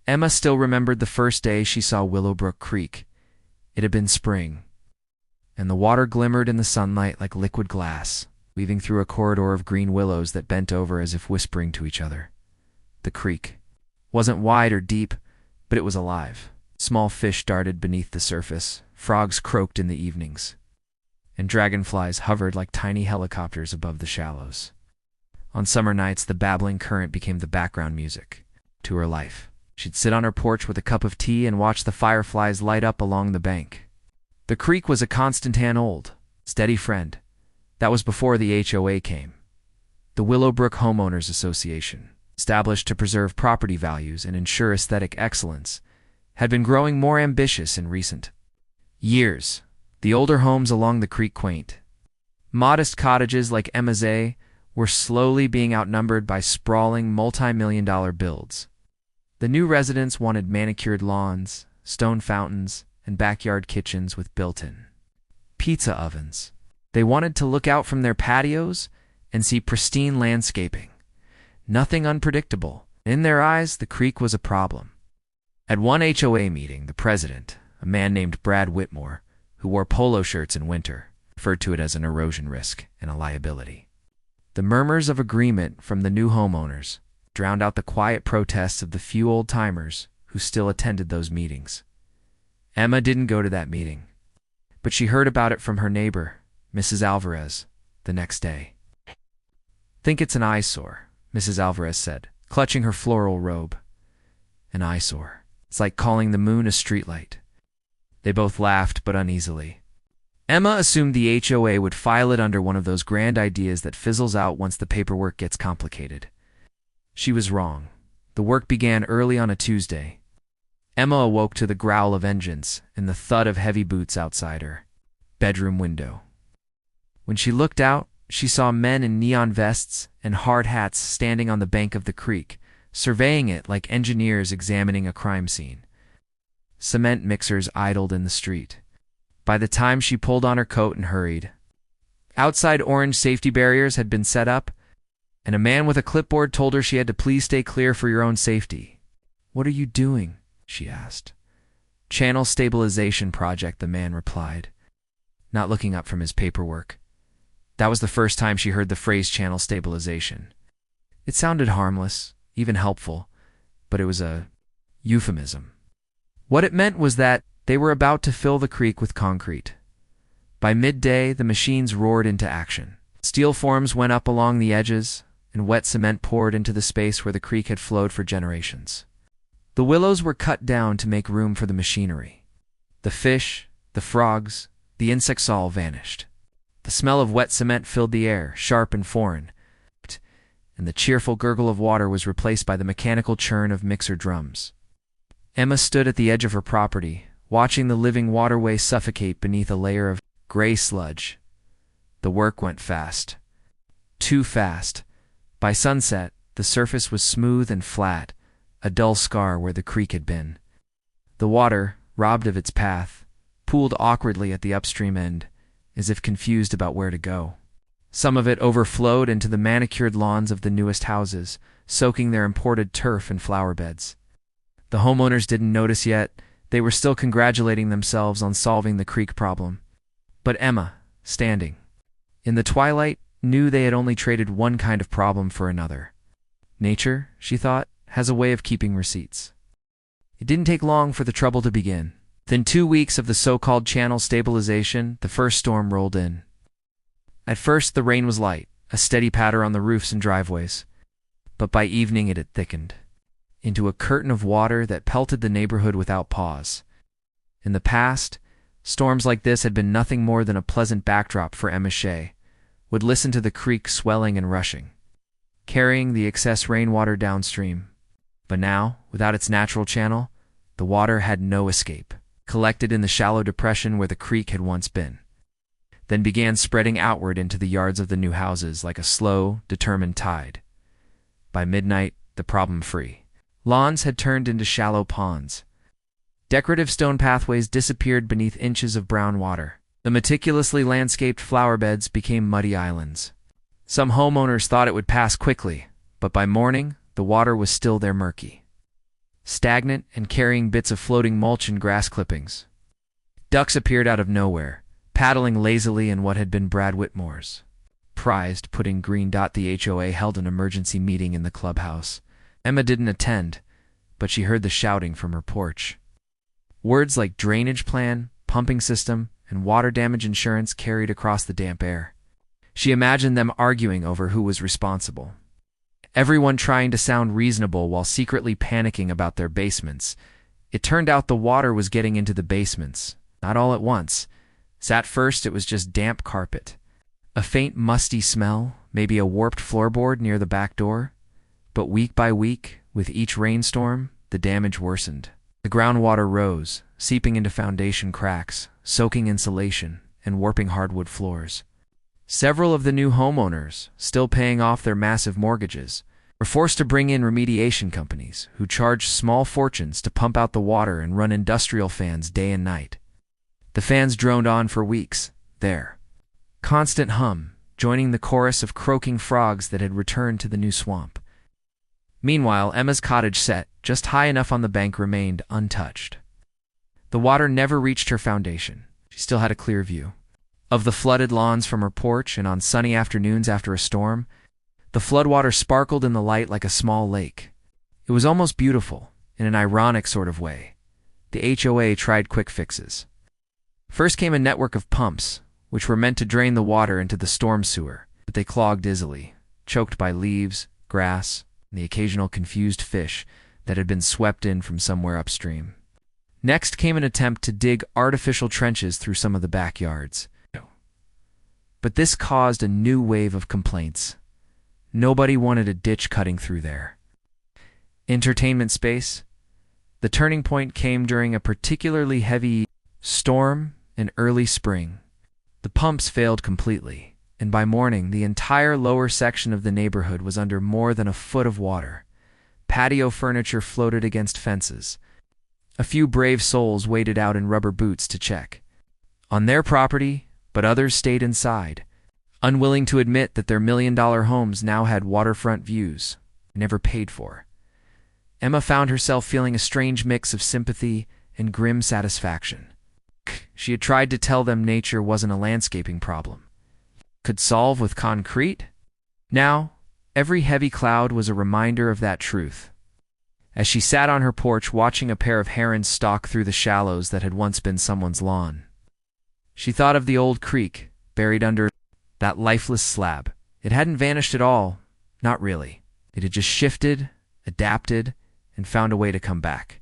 Emma still remembered the first day she saw Willowbrook Creek. It had been spring, and the water glimmered in the sunlight like liquid glass, weaving through a corridor of green willows that bent over as if whispering to each other. The creek wasn't wide or deep, but it was alive. Small fish darted beneath the surface, frogs croaked in the evenings, and dragonflies hovered like tiny helicopters above the shallows. On summer nights, the babbling current became the background music to her life. She'd sit on her porch with a cup of tea and watch the fireflies light up along the bank. The creek was a constant old, steady friend. That was before the HOA came. The Willowbrook Homeowners Association, established to preserve property values and ensure aesthetic excellence, had been growing more ambitious in recent years. The older homes along the creek, quaint, modest cottages like Emma's, were slowly being outnumbered by sprawling multi-million-dollar builds. The new residents wanted manicured lawns, stone fountains, and backyard kitchens with built-in pizza ovens. They wanted to look out from their patios and see pristine landscaping. Nothing unpredictable. In their eyes, the creek was a problem. At one HOA meeting, the president, a man named Brad Whitmore, who wore polo shirts in winter, referred to it as an erosion risk and a liability. The murmurs of agreement from the new homeowners drowned out the quiet protests of the few old-timers who still attended those meetings. Emma didn't go to that meeting, but she heard about it from her neighbor, Mrs. Alvarez, the next day. "Think it's an eyesore," Mrs. Alvarez said, clutching her floral robe. "An eyesore. It's like calling the moon a streetlight." They both laughed, but uneasily. Emma assumed the HOA would file it under one of those grand ideas that fizzles out once the paperwork gets complicated. She was wrong. The work began early on a Tuesday. Emma awoke to the growl of engines and the thud of heavy boots outside her bedroom window. When she looked out, she saw men in neon vests and hard hats standing on the bank of the creek, surveying it like engineers examining a crime scene. Cement mixers idled in the street. By the time she pulled on her coat and hurried, outside orange safety barriers had been set up, and a man with a clipboard told her she had to please stay clear for your own safety. "What are you doing?" she asked. "Channel stabilization project," the man replied, not looking up from his paperwork. That was the first time she heard the phrase channel stabilization. It sounded harmless, even helpful, but it was a euphemism. What it meant was that they were about to fill the creek with concrete. By midday, the machines roared into action. Steel forms went up along the edges, and wet cement poured into the space where the creek had flowed for generations. The willows were cut down to make room for the machinery. The fish, the frogs, the insects all vanished. The smell of wet cement filled the air, sharp and foreign, and the cheerful gurgle of water was replaced by the mechanical churn of mixer drums. Emma stood at the edge of her property, watching the living waterway suffocate beneath a layer of gray sludge. The work went fast. Too fast. By sunset, the surface was smooth and flat, a dull scar where the creek had been. The water, robbed of its path, pooled awkwardly at the upstream end, as if confused about where to go. Some of it overflowed into the manicured lawns of the newest houses, soaking their imported turf and flower beds. The homeowners didn't notice yet. They were still congratulating themselves on solving the creek problem. But Emma, standing in the twilight, knew they had only traded one kind of problem for another. Nature, she thought, has a way of keeping receipts. It didn't take long for the trouble to begin. Within 2 weeks of the so-called channel stabilization, the first storm rolled in. At first, the rain was light, a steady patter on the roofs and driveways. But by evening it had thickened into a curtain of water that pelted the neighborhood without pause. In the past, storms like this had been nothing more than a pleasant backdrop for Emma Shea, would listen to the creek swelling and rushing, carrying the excess rainwater downstream. But now, without its natural channel, the water had no escape, collected in the shallow depression where the creek had once been, then began spreading outward into the yards of the new houses like a slow, determined tide. By midnight, the problem-free lawns had turned into shallow ponds. Decorative stone pathways disappeared beneath inches of brown water. The meticulously landscaped flower beds became muddy islands. Some homeowners thought it would pass quickly, but by morning, the water was still there, murky, stagnant. stagnant and carrying bits of floating mulch and grass clippings. Ducks appeared out of nowhere, paddling lazily in what had been Brad Whitmore's prized pudding green. The HOA held an emergency meeting in the clubhouse. Emma didn't attend, but she heard the shouting from her porch. Words like drainage plan, pumping system, and water damage insurance carried across the damp air. She imagined them arguing over who was responsible. Everyone trying to sound reasonable while secretly panicking about their basements. It turned out the water was getting into the basements, not all at once. At first it was just damp carpet. A faint musty smell, maybe a warped floorboard near the back door. But week by week, with each rainstorm, the damage worsened. The groundwater rose, seeping into foundation cracks, soaking insulation, and warping hardwood floors. Several of the new homeowners, still paying off their massive mortgages, were forced to bring in remediation companies who charged small fortunes to pump out the water and run industrial fans day and night. The fans droned on for weeks, their constant hum joining the chorus of croaking frogs that had returned to the new swamp. Meanwhile, Emma's cottage set, just high enough on the bank, remained untouched. The water never reached her foundation. She still had a clear view of the flooded lawns from her porch, and on sunny afternoons after a storm, the floodwater sparkled in the light like a small lake. It was almost beautiful, in an ironic sort of way. The HOA tried quick fixes. First came a network of pumps, which were meant to drain the water into the storm sewer, but they clogged dizzily, choked by leaves, grass, and the occasional confused fish that had been swept in from somewhere upstream. Next came an attempt to dig artificial trenches through some of the backyards. But this caused a new wave of complaints. Nobody wanted a ditch cutting through there. Entertainment space. The turning point came during a particularly heavy storm in early spring. The pumps failed completely, and by morning the entire lower section of the neighborhood was under more than a foot of water. Patio furniture floated against fences. A few brave souls waded out in rubber boots to check on their property, but others stayed inside, unwilling to admit that their million-dollar homes now had waterfront views, never paid for. Emma found herself feeling a strange mix of sympathy and grim satisfaction. She had tried to tell them nature wasn't a landscaping problem. Could solve with concrete? Now, every heavy cloud was a reminder of that truth. As she sat on her porch watching a pair of herons stalk through the shallows that had once been someone's lawn, she thought of the old creek, buried under that lifeless slab. It hadn't vanished at all, not really. It had just shifted, adapted, and found a way to come back.